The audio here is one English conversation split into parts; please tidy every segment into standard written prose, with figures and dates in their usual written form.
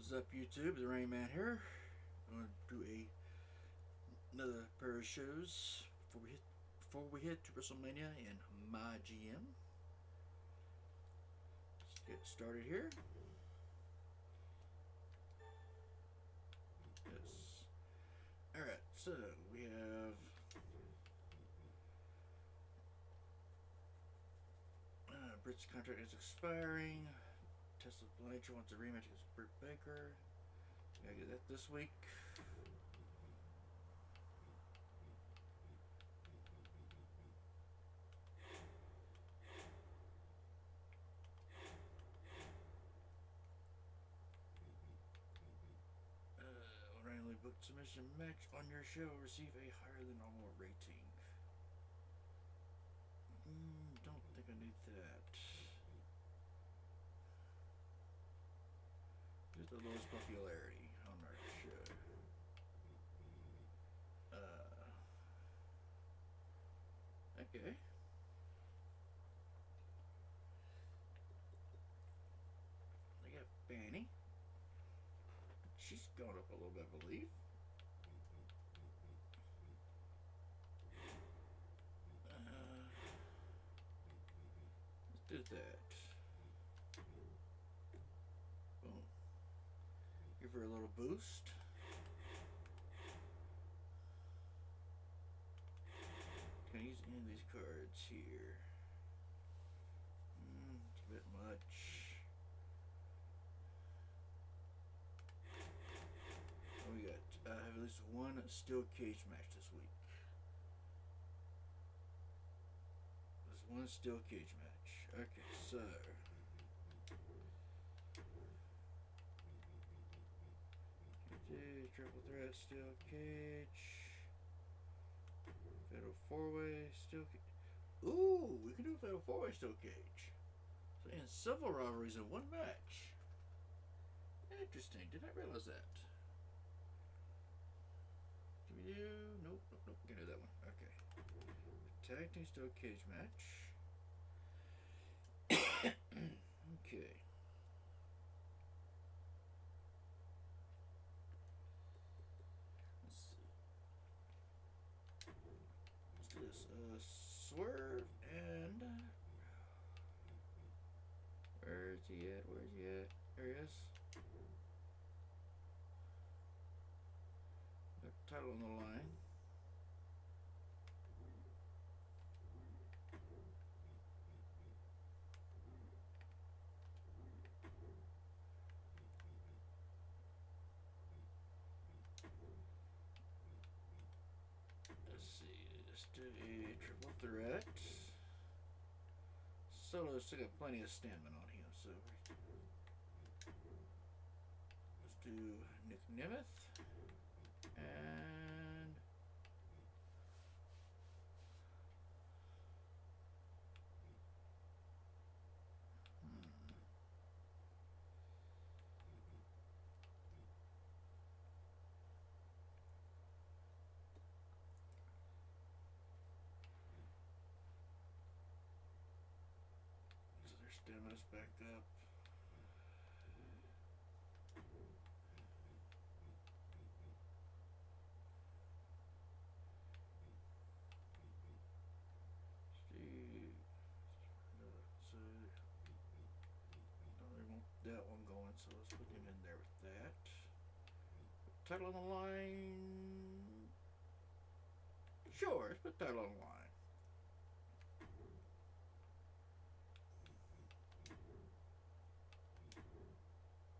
What's up, YouTube? The Rain Man here. I'm going to do another pair of shows before we hit to Wrestlemania and MyGM. Let's get started here. Yes. Alright, so we have Britt's contract is expiring. Tessa Blanchard wants a rematch against Britt Baker. Gotta get that this week. Randomly booked submission match on your show will receive a higher than normal rating. Don't think I need that. Just the lowest popularity on our show. Okay. They got Banny. She's gone up a little bit, I believe. Let's do that. Boom. Give her a little boost. Can I use any of these cards here? It's a bit much. What we got? I have at least one steel cage match this week. There's one steel cage match. Okay, so triple threat steel cage. Fatal 4-way steel cage. Ooh, we can do a fatal 4-way steel cage. So in several rivalries in one match. Interesting. Did not realize that. Can we do? Nope. Can't do that one. Okay. Tag team steel cage match. Okay. Let's do this. Swerve and where's he at? There he is. Got the title on the line. Let's see. Let's do a triple threat. Solo's still got plenty of stamina on him, so let's do Nick Nemeth and so their stamina's back up. Don't really want that one going, so let's put him in there with that. Title on the line. Sure, let's put title on the line.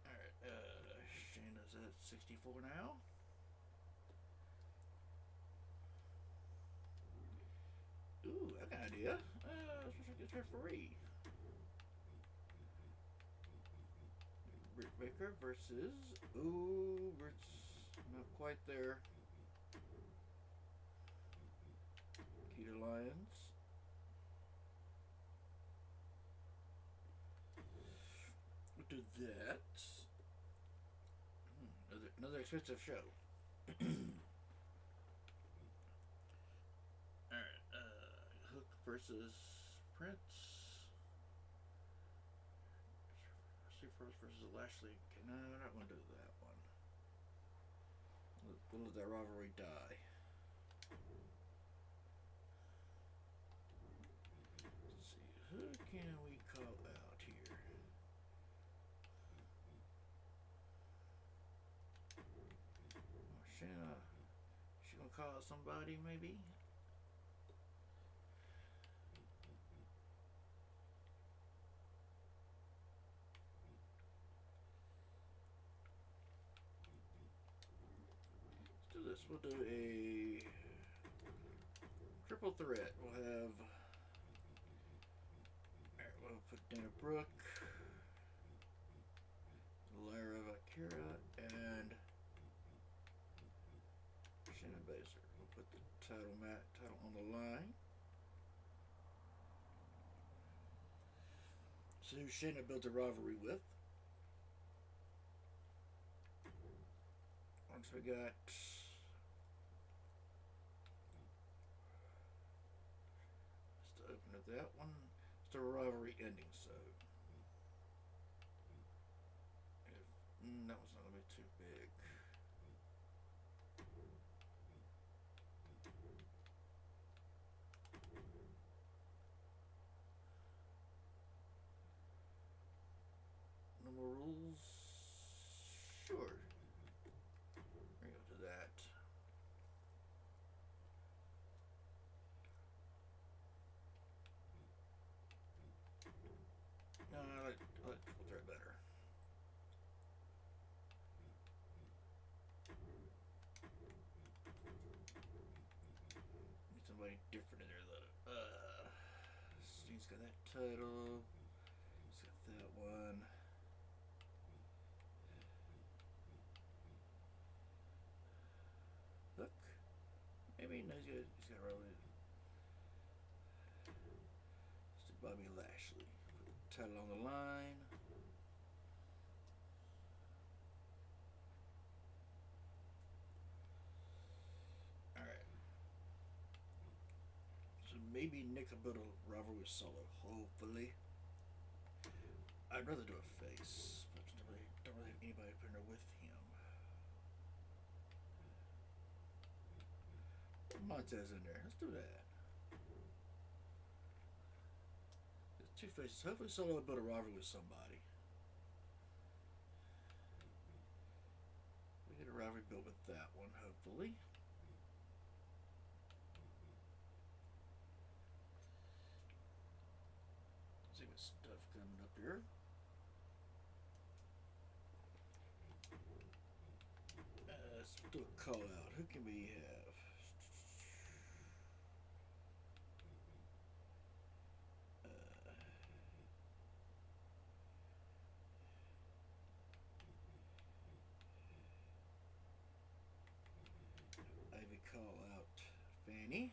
Alright, Shayna's at 64 now. Ooh, I got an idea. Let's get referee. Britt Baker versus. Ooh, Britt's not quite there. Keita Lyons. We'll do that. Another expensive show. Alright, Hook versus Prince. Pearl versus Lashley. No, I'm not going to do that one. We'll let that rivalry die. Let's see, who can we call out here? Shayna, she gonna call out somebody maybe? Let's do this. We'll do a triple threat. We'll have. Alright, we'll put Dana Brooke, Lara Valkyria, and Shayna Baszler. We'll put the title on the line. So who Shayna built a rivalry with. Once we got let's open up that one. It's the rivalry ending, so that was not gonna be too big. No more rules? Sure. We're gonna go to that. No, I like triple threat better. Need somebody different in there though. Sting's got that title. He's got that one. Look. Maybe no, he's got Rowan. Let's do Bobby Lashley. Put the title on the line. Alright. So maybe Nick will build a rivalry with Solo, hopefully. I'd rather do a face, but don't really have anybody putting her with him. Montez in there. Let's do that. There's two faces. Hopefully Solo will build a rivalry with somebody. We get a rivalry built with that one, hopefully. Let's see what stuff coming up here. Let's do a call out. Who can we have? Ivy call out Fanny.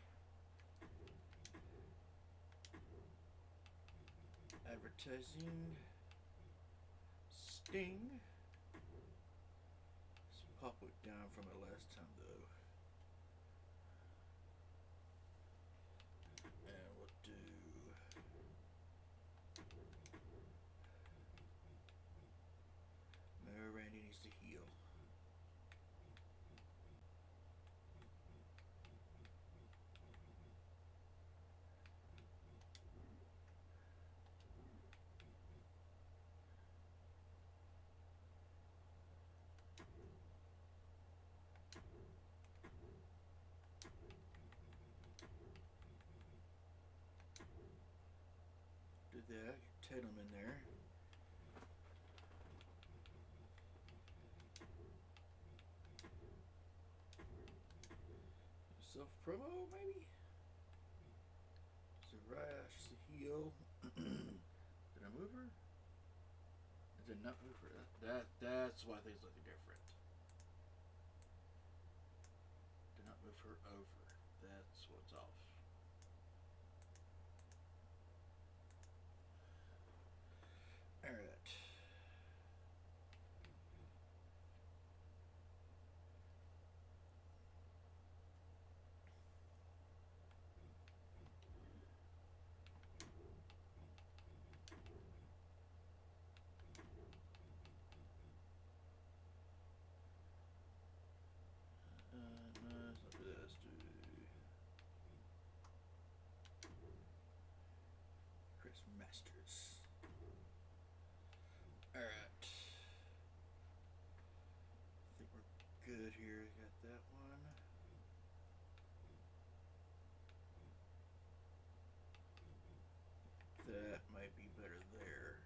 Advertising Sting. Let's pop it down from it last time though. And we'll do Mary Randy needs to heal. Do that, get Tatum in there. Self promo maybe? So Rash the heel. Did I move her? I did not move her. That's why things look different. Did not move her over. That's what's off. Alright. good here. Got that one. That might be better there.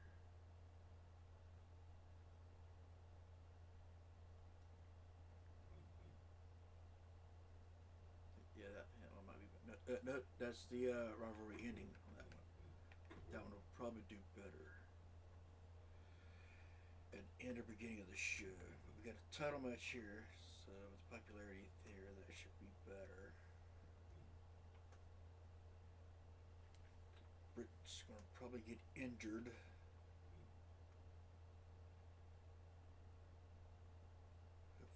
Yeah, that one might be better. No, that's the rivalry ending on that one. That one will probably do better. And end or beginning of the show. But we got a title match here, so with popularity there, that should be better. Britt's gonna probably get injured.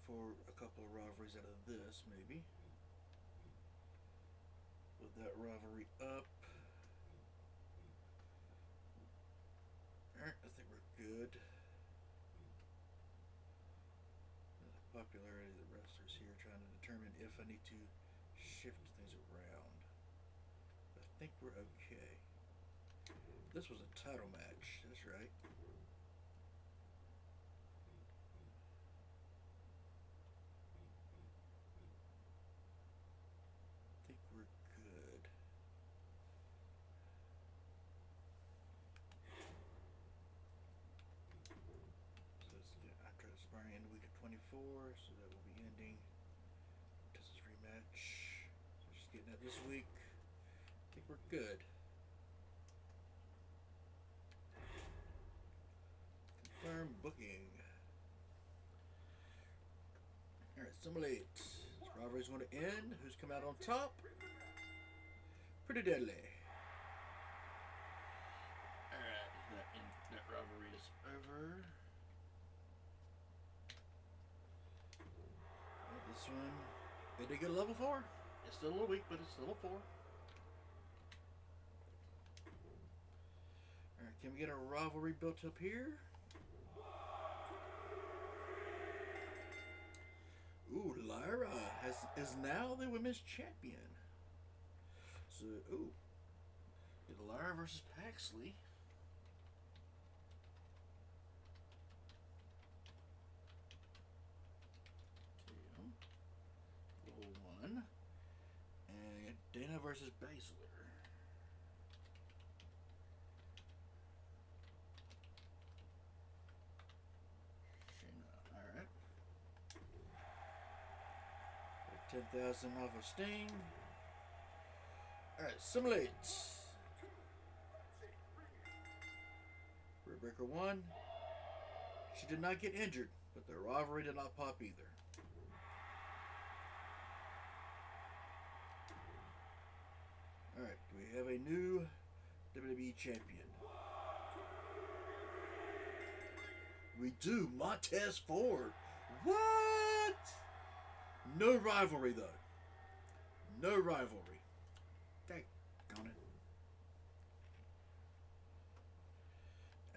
For a couple of rivalries out of this, maybe. With that rivalry up. Alright, I think we're good. The popularity of the wrestlers here, trying to determine if I need to shift things around. I think we're okay. This was a title match, that's right. I think we're good. So after the sparring end week of 24, so that will be ending. This rematch. So just getting that this week. I think we're good. Confirm booking. Alright, simulate. This rivalry's going to end. Who's come out on top? Pretty deadly. Alright, that rivalry is over. And this one, it did get a level 4. It's still a little weak, but it's level 4. Alright, can we get a rivalry built up here? Ooh, Lyra is now the women's champion. So, ooh. Did Lyra versus Paxley. Level 1. And Dana versus Baszler. Alright. 10,000 off of Sting. Alright, simulate. Britt Baker won. She did not get injured, but the rivalry did not pop either. Alright, do we have a new WWE champion? We do. Montez Ford. What? No rivalry, though. No rivalry. Dang on it.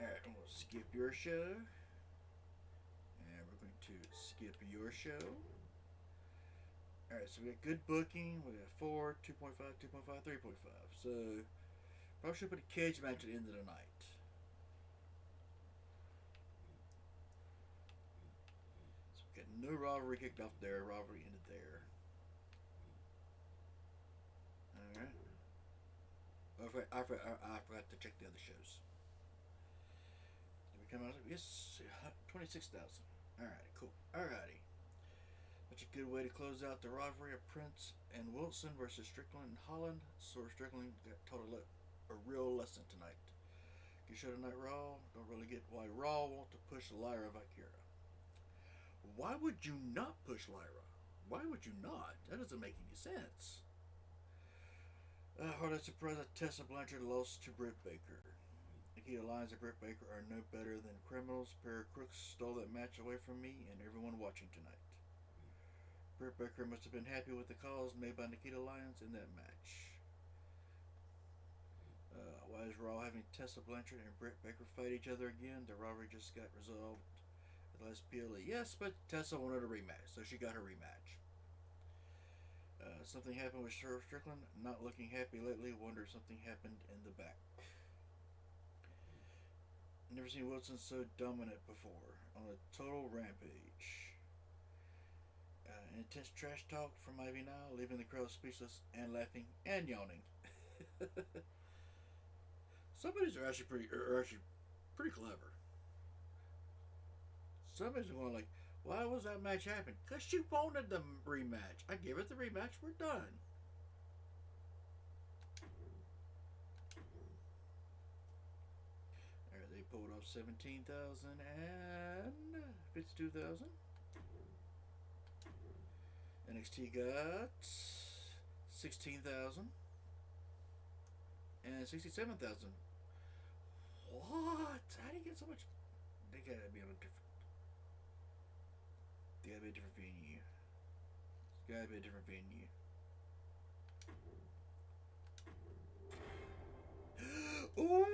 Alright, I'm going to skip your show. And we're going to skip your show. Alright, so we got good booking. We got 4, 2.5, 2.5, 3.5. So, probably should put a cage match at the end of the night. No rivalry kicked off there. Rivalry ended there. Alright. I forgot to check the other shows. Did we come out? Yes, 26,000. Alright, cool. Alrighty. That's a good way to close out the rivalry of Prince and Wilson versus Strickland and Holland. So Strickland got taught a real lesson tonight. You show tonight Raw. Don't really get why Raw want to push Lyra Valkyria. Why would you not push Lyra? Why would you not? That doesn't make any sense. Hardly surprised that Tessa Blanchard lost to Britt Baker. Nikita Lyons and Britt Baker are no better than criminals. A pair of crooks stole that match away from me and everyone watching tonight. Britt Baker must have been happy with the calls made by Nikita Lyons in that match. Why is Raw having Tessa Blanchard and Britt Baker fight each other again? The rivalry just got resolved. Last PLE. Yes, but Tessa wanted a rematch, so she got her rematch. Something happened with Sheriff Strickland. Not looking happy lately. Wonder if something happened in the back. Never seen Wilson so dominant before. On a total rampage. Intense trash talk from Ivy now, leaving the crowd speechless and laughing and yawning. Some of these are actually pretty clever. Some of these are going like, why was that match happen? Cause she wanted the rematch. I gave it the rematch. We're done. Alright, they pulled off 17,000 and 52,000. NXT got 16,000 and 67,000. What? How do you get so much? They gotta be on a different. They gotta be a different venue. It's gotta be a different venue. Ooh!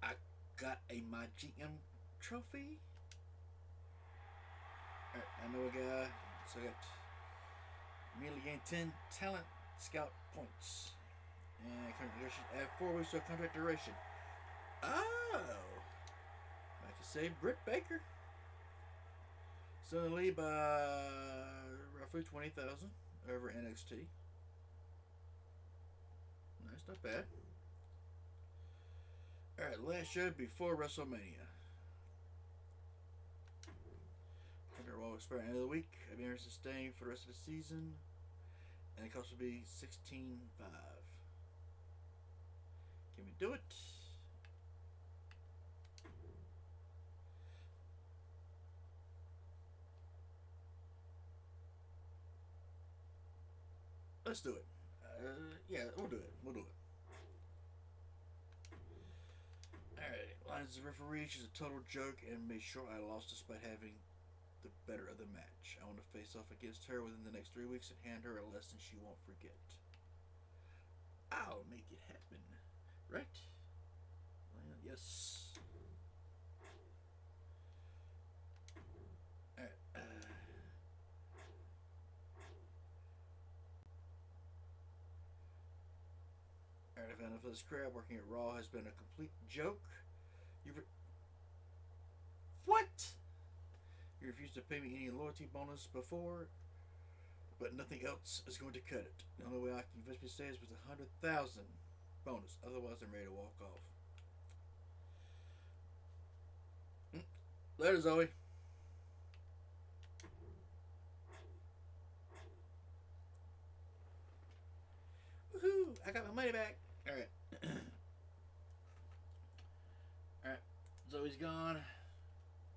I got a MyGM trophy. Alright, I know a guy. So I got immediately gained 10 talent scout points. And contract duration, add 4 weeks to a contract duration. Oh! I can say Britt Baker. So in the lead by roughly 20,000 over NXT. Nice, not bad. Alright, last show before WrestleMania. Contract will expire at the end of the week. I've been sustained for the rest of the season. And the cost will be $16,500. Can we do it? Let's do it. Yeah, we'll do it. We'll do it. Alright, lines of referee. She's a total joke and made sure I lost despite having the better of the match. I want to face off against her within the next 3 weeks and hand her a lesson she won't forget. I'll make it happen. Right? Well, yes. Alright. Alright, I've had enough of this crap. Working at Raw has been a complete joke. What? You refused to pay me any loyalty bonus before, but nothing else is going to cut it. The only way I can convince me to stay is with 100,000 bonus. Otherwise, I'm ready to walk off. Later, Zoe. Woohoo! I got my money back. All right. All right. Zoe's gone.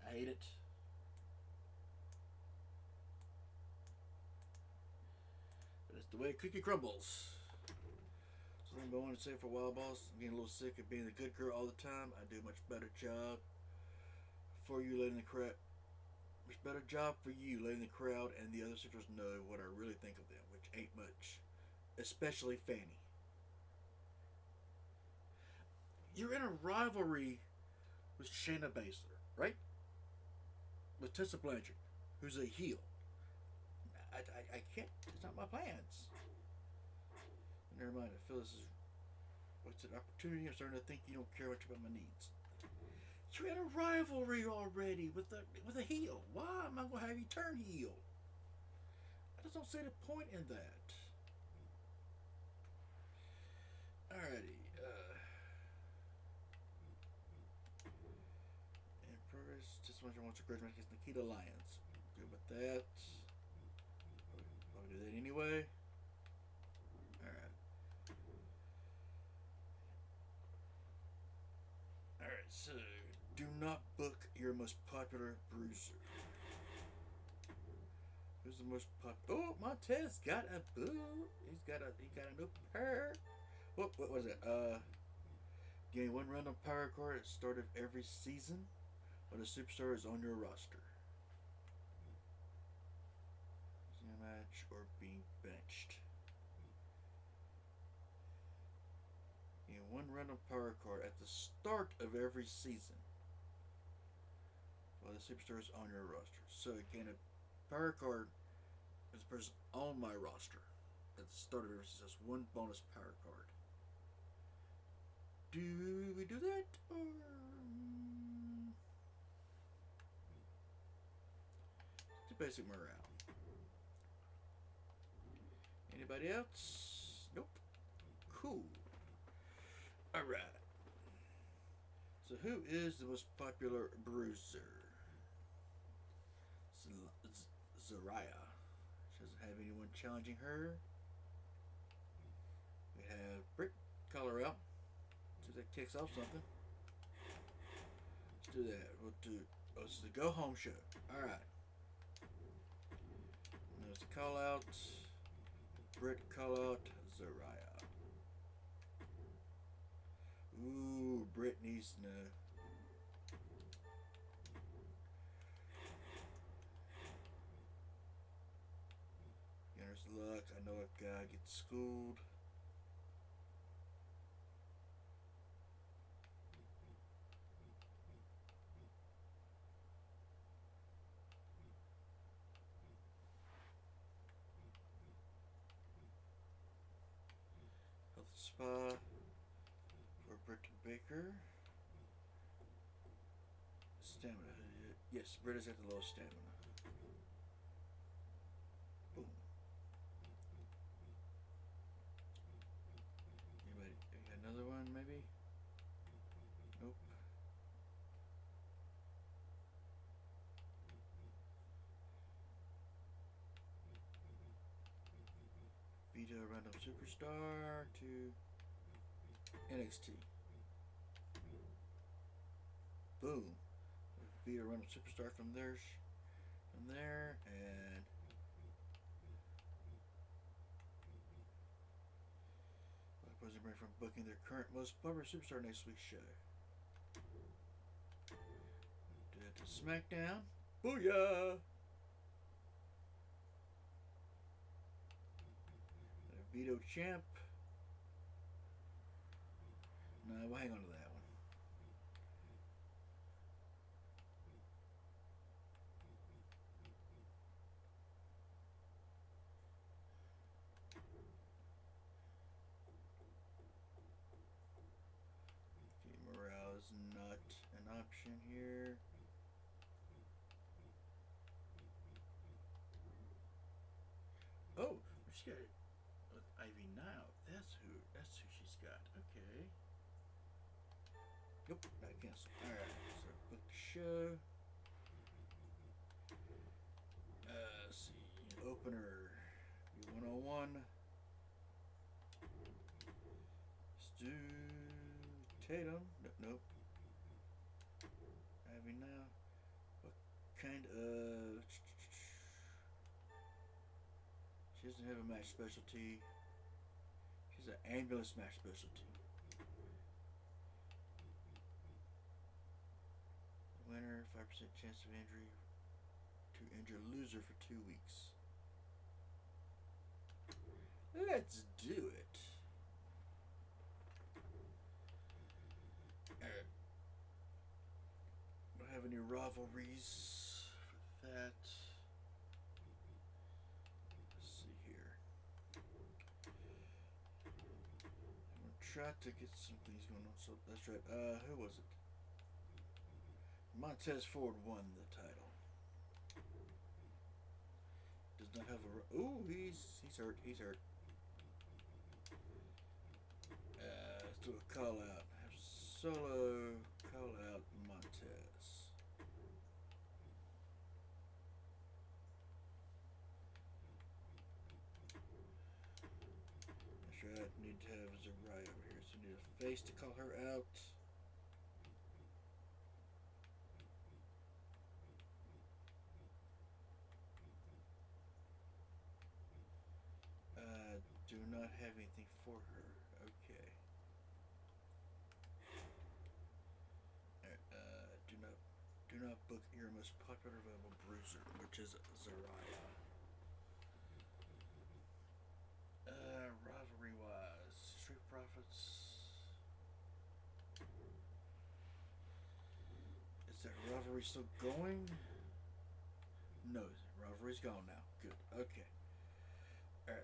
I hate it. But it's the way cookie crumbles. So I'm going to say for a while, boss. I'm getting a little sick of being the good girl all the time. I do a much better job for you letting the crowd. Much better job for you letting the crowd and the other sisters know what I really think of them, which ain't much. Especially Fanny. You're in a rivalry with Shayna Baszler, right? With Tessa Blanchard, who's a heel. I can't. It's not my plans. Never mind. I feel this is what's an opportunity. I'm starting to think you don't care much about my needs. You're in a rivalry already with a heel. Why am I going to have you turn heel? I just don't see the point in that. Alrighty. And progress. Just want to grudge match against Nikita Lyons. Good with that. I'll do that anyway. Alright. Alright, so do not book your most popular bruiser. Who's the most popular? Oh, Montez got a boo. He got a new pair. What was it? Gain one random power card at the start of every season when a superstar is on your roster. Losing a match or being benched. Gain one random power card at the start of every season while the superstar is on your roster. So gain a power card as a person on my roster at the start of every season. That's one bonus power card. Do we do that or basic morale. Anybody else? Nope. Cool. Alright. So who is the most popular bruiser? Zariah. She doesn't have anyone challenging her. We have Britt. Call her out. See if that kicks off something. Let's do that. We'll do. Oh, this is the go home show. Alright. There's the call out. Britt call out Zariah. Ooh, Britt needs to know. Beginner's luck. I know a guy gets schooled. Health spa for Britt Baker. Stamina. Yes, Britt is at the lowest stamina. Boom. Anybody, another one maybe? Nope. Vito random superstar to NXT. Boom. Vito random superstar from there, and opposing brand from booking their current most popular superstar next week's show. Do that to SmackDown. Booyah! Vito champ. No, we'll hang on to that one. Okay, morale is not an option here. Oh, she got it with Ivy now. That's who she's got. Okay. Nope, not cancel. Alright, so book the show. Let's see. Opener. B101. Stu Tatum. Nope. Ivy now. What kind of. She doesn't have a match specialty. She's an ambulance match specialty. Winner, 5% chance of injury to injure loser for 2 weeks. Let's do it. Alright. Don't have any rivalries for that. Let's see here. I'm gonna try to get some things going on. So that's right. Who was it? Montez Ford won the title. Does not have a. Ooh, he's hurt. He's hurt. Let's do a call out. Have Solo call out Montez. That's right. Need to have Zariah over here. So need a face to call her out. Do not have anything for her. Okay. Do not book your most popular available bruiser, which is Zariah. Rivalry wise, Street Profits. Is that rivalry still going? No, rivalry's gone now. Good. Okay. Alright,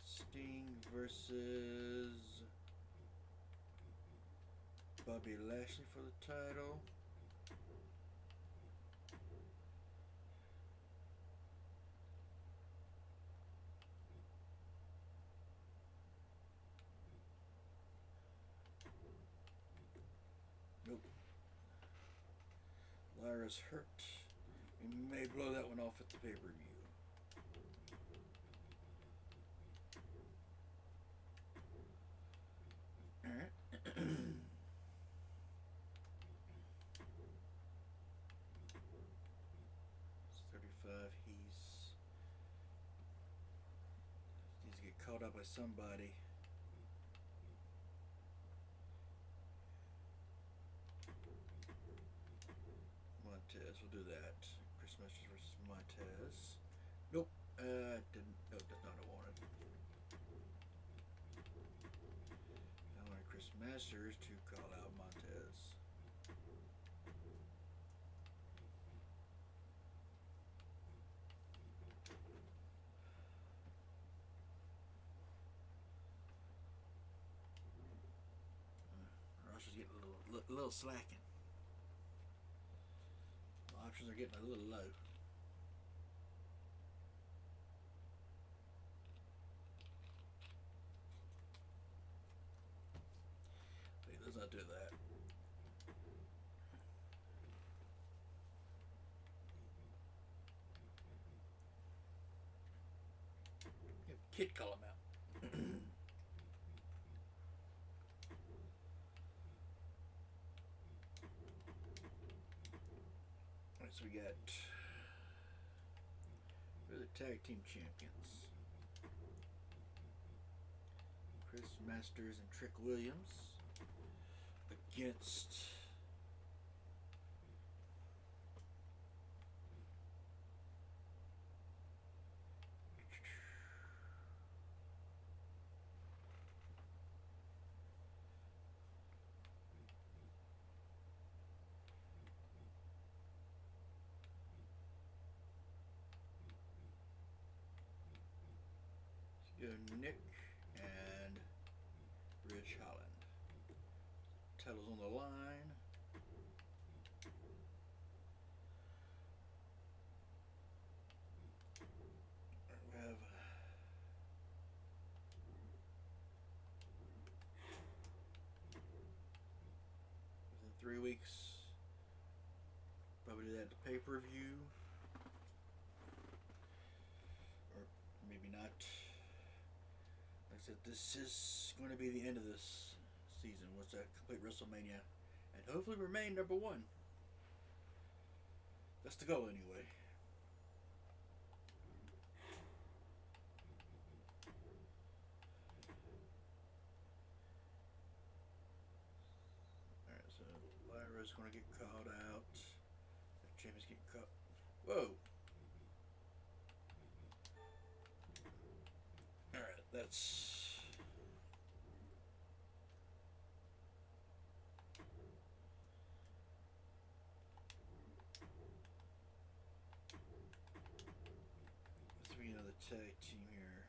Sting versus Bobby Lashley for the title. Nope. Lyra's hurt. We may blow that one off at the pay-per-view. Alright. 35. He's needs to get caught up by somebody. Montez, we'll do that. Chris Masters versus Montez. Nope. Didn't. Nope, that's not what I wanted. I wanted Chris Masters to call out Montez. Roster's getting a little slacking. Options are getting a little low. But he does not do that. Kid call him out. Alright, so we got the tag team champions. Chris Masters and Trick Williams against Nick and Ridge Holland. Titles on the line. We have within 3 weeks. Probably do that at the pay-per-view. Or maybe not. Like I said, this is going to be the end of this season. What's that? Complete Wrestlemania. And hopefully remain number 1. That's the goal anyway. Alright, so Lyra's going to get called out. Jamie's getting caught. Whoa! Alright, that's... Let's be another tag team here.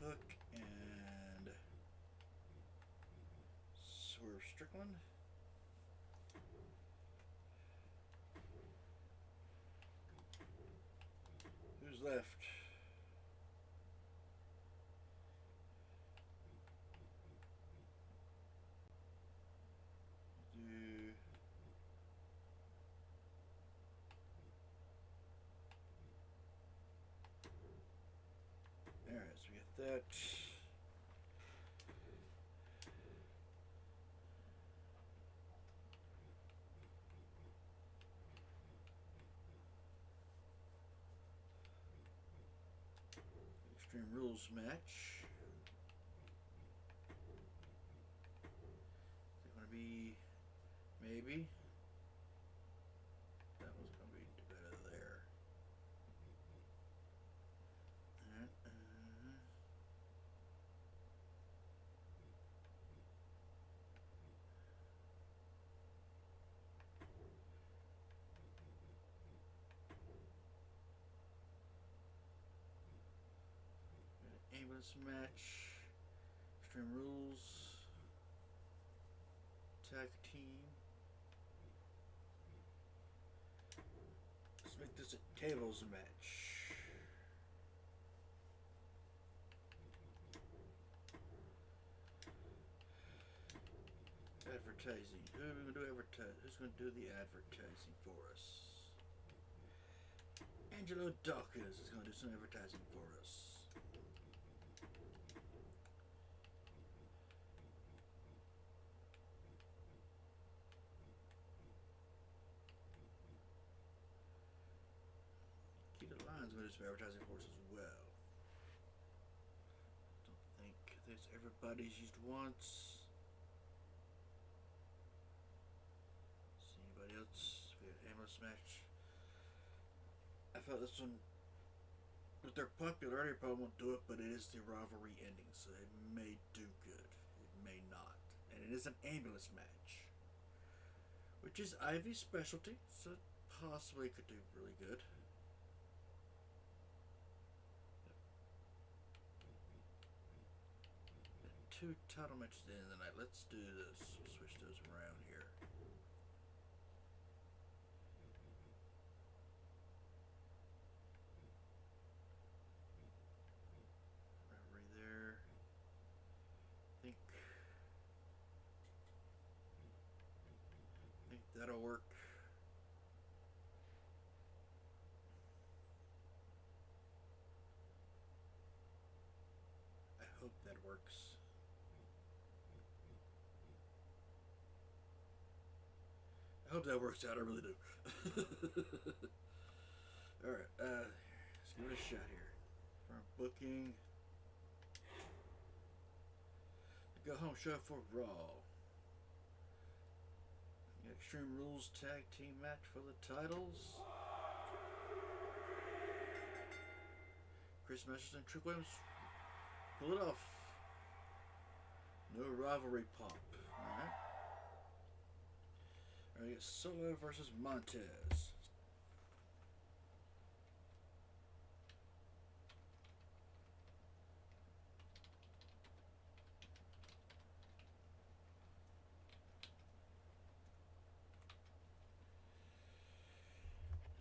Hook and Swerve Strickland. Who's left? Alright, so we got that. Extreme Rules match. Is it going to be maybe? That one's going to be better there. Ambulance match. Extreme Rules Tag Team. Let's make this a tables match. Advertising. Who's going to do advertising? Who's going to do the advertising for us? Angelo Dawkins is going to do some advertising for us. Keita Lyon's going to do some advertising for us as well. Don't think there's everybody's used once. See anybody else? We have Amos match. I felt this one, with their popularity, probably won't do it, but it is the rivalry ending, so it may do good. It may not. And it is an ambulance match, which is Ivy's specialty, so it possibly could do really good. Two title matches at the end of the night. Let's do this. We'll switch those around here. Rivalry there. I think that'll work. I hope that works. I hope that works out. I really do. Alright, let's give it a shot here. For booking. The go home show for Raw. Extreme Rules Tag Team match for the titles. Chris Masters and Trick Williams pull it off. No rivalry pop. Alright. Alright, we got Solo versus Montez.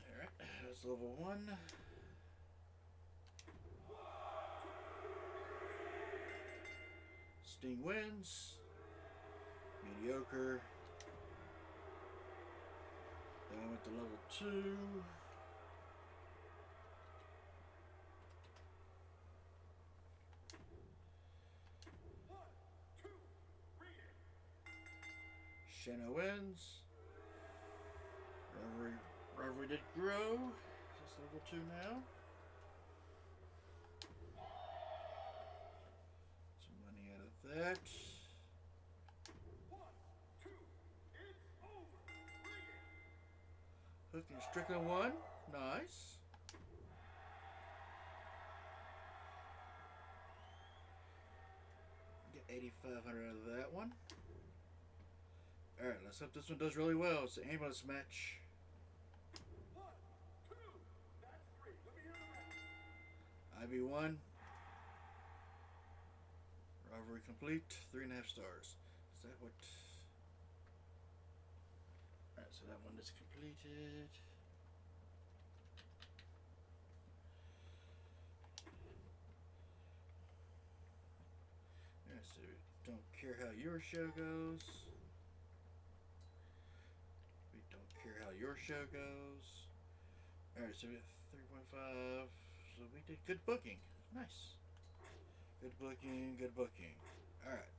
Alright, that's level 1. Sting wins. Mediocre. Then I went to level 2. Shayna wins. Rivalry did grow. It's level 2 now. Some money out of that. 1, 2, it's over. Hook and Strickland won. Nice. Get 8,500 out of that one. Alright, let's hope this one does really well. It's an ambulance match. 1, 2, that's 3. Let me hear the match. Ivy won. Rivalry complete. 3.5 stars. Is that what? Alright, so that one is completed. Alright, so don't care how your show goes. We don't care how your show goes. Alright, so we have 3.5. So we did good booking. Nice. Good booking, good booking. Alright.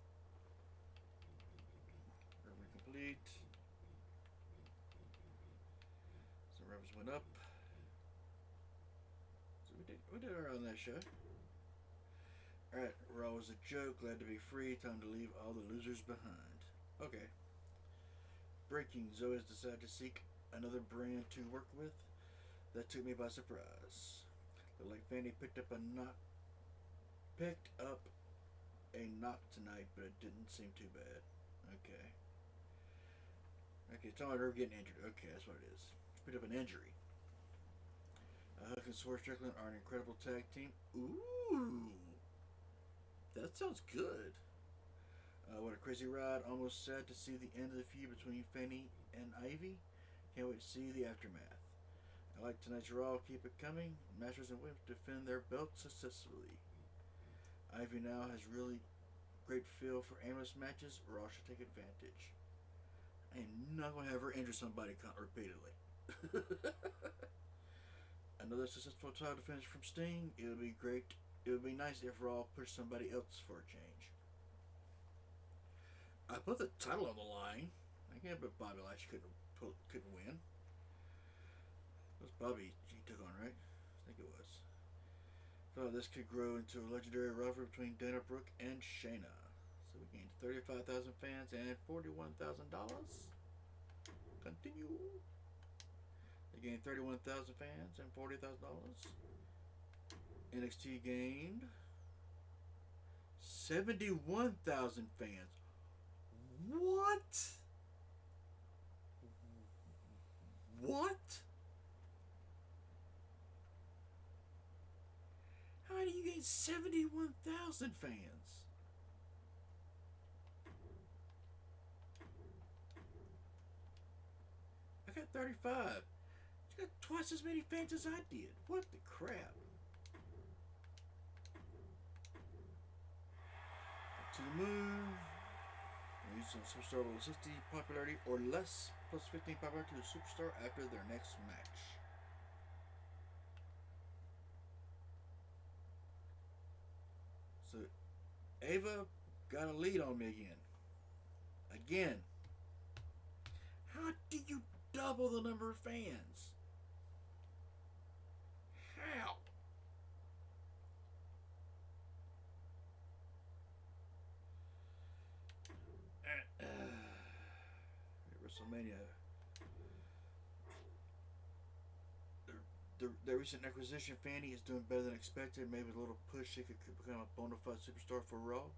Rivalry complete. So revs went up. So we did alright on that show. Alright, Raw was a joke, glad to be free, time to leave all the losers behind. Okay. Breaking, Zoe has decided to seek another brand to work with. That took me by surprise. Looked like Fanny picked up a knock tonight, but it didn't seem too bad. Okay. Okay, it's talking about her getting injured. Okay, that's what it is. She picked up an injury. Hook and Swerve Strickland are an incredible tag team. Ooh. That sounds good. What a crazy ride. Almost sad to see the end of the feud between Fanny and Ivy. Can't wait to see the aftermath. I like tonight's Raw. Keep it coming. Masters and Women defend their belts successfully. Ivy now has really great feel for aimless matches. Raw should take advantage. I am not going to have her injure somebody repeatedly. Another successful title defense from Sting. It would be great. It would be nice if Raw pushed somebody else for a change. I put the title on the line. I can't bet Bobby Lashley couldn't win. It was Bobby he took on, right? I think it was. Thought this could grow into a legendary rivalry between Dana Brooke and Shayna. So we gained 35,000 fans and $41,000. Continue. They gained 31,000 fans and $40,000. NXT gained 71,000 fans. What? What? How do you gain 71,000 fans? I got 35. You got twice as many fans as I did. What the crap? To the moon. Use a superstar with 60 popularity or less, plus 15 popularity to the superstar after their next match. So, Ava got a lead on me again. Again. How do you double the number of fans? How? Wrestlemania. The recent acquisition, Fanny, is doing better than expected. Maybe with a little push, she could become a bona fide superstar for Raw.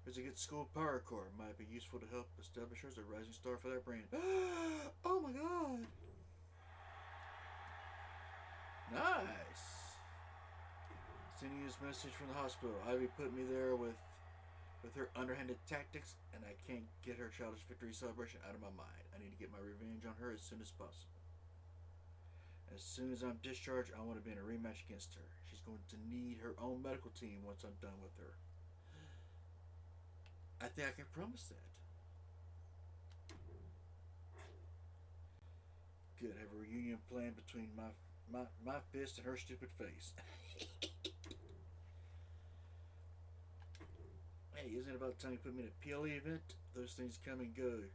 There's a good school power core. Might be useful to help establish her as a rising star for that brand. Oh my god! Nice! Sending this message from the hospital. Ivy put me there with her underhanded tactics, and I can't get her childish victory celebration out of my mind. I need to get my revenge on her as soon as possible. As soon as I'm discharged, I want to be in a rematch against her. She's going to need her own medical team once I'm done with her. I think I can promise that. Good. Have a reunion plan between my fist and her stupid face. Hey, isn't it about time you put me in a PLE event? Those things come and go.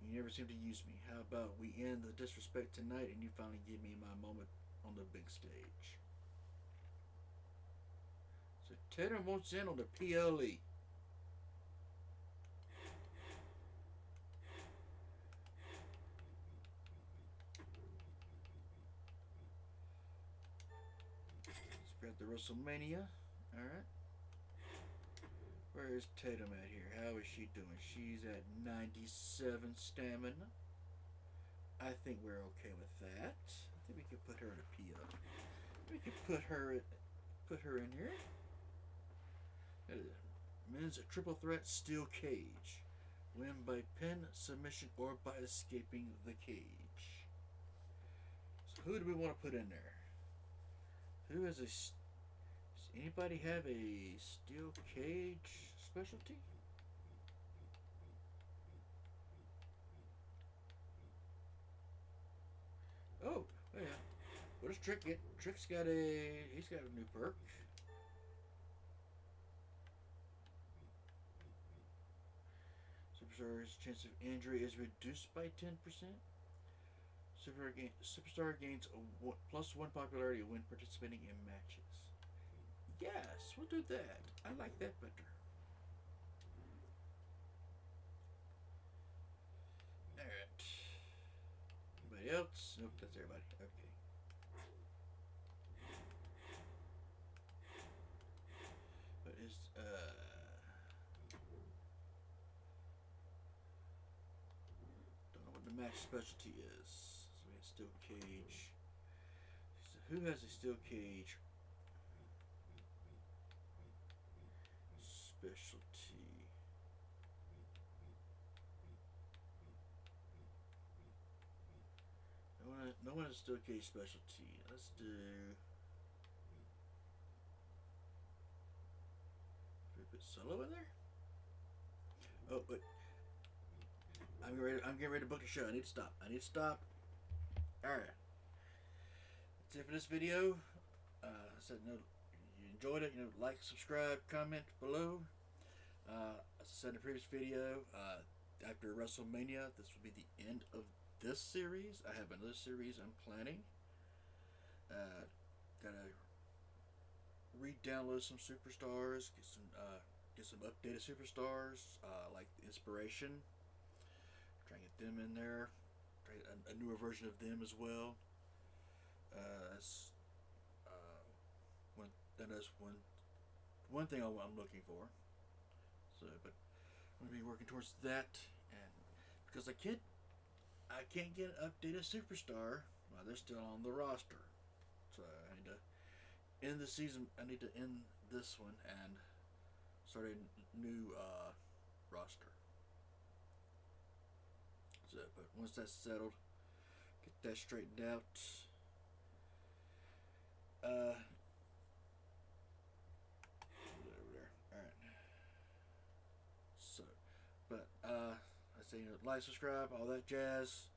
You never seem to use me. How about we end the disrespect tonight and you finally give me my moment on the big stage? So Tatum wants in on the PLE. Let's grab the WrestleMania. Alright. Where is Tatum at here? How is she doing? She's at 97 stamina. I think we're okay with that. I think we can put her in a PO. We can put her in here. Men's triple threat steel cage. Win by pin, submission, or by escaping the cage. So who do we want to put in there? Who has a... Does anybody have a steel cage specialty? Oh, yeah. What does Trick get? Trick's got he's got a new perk. Superstar's chance of injury is reduced by 10%. Superstar gains a +1 popularity when participating in matches. Yes, we'll do that. I like that better. Alright. Anybody else? Nope, that's everybody. Okay. What is, don't know what the match specialty is. So we have steel cage. So who has a steel cage specialty? No one is still cage specialty. Let's do. Should we put Solo in there? Oh, wait. I'm getting ready to book the show. I need to stop. Alright. That's it for this video. I said, you enjoyed it. Like, subscribe, comment below. As I said in the previous video, after WrestleMania, this will be the end of this series. I have another series I'm planning. Gotta re-download some superstars, get some updated superstars, like the Inspiration. Try and get them in there. Try a newer version of them as well. That's one thing I'm looking for. So, but I'm gonna be working towards that, and because I can't get an updated superstar while they're still on the roster. So I need to end the season. I need to end this one and start a new roster. So, but once that's settled, get that straightened out. Over there. All right. So, but I say like, subscribe, all that jazz.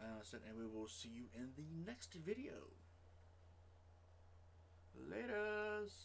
And we will see you in the next video. Laters.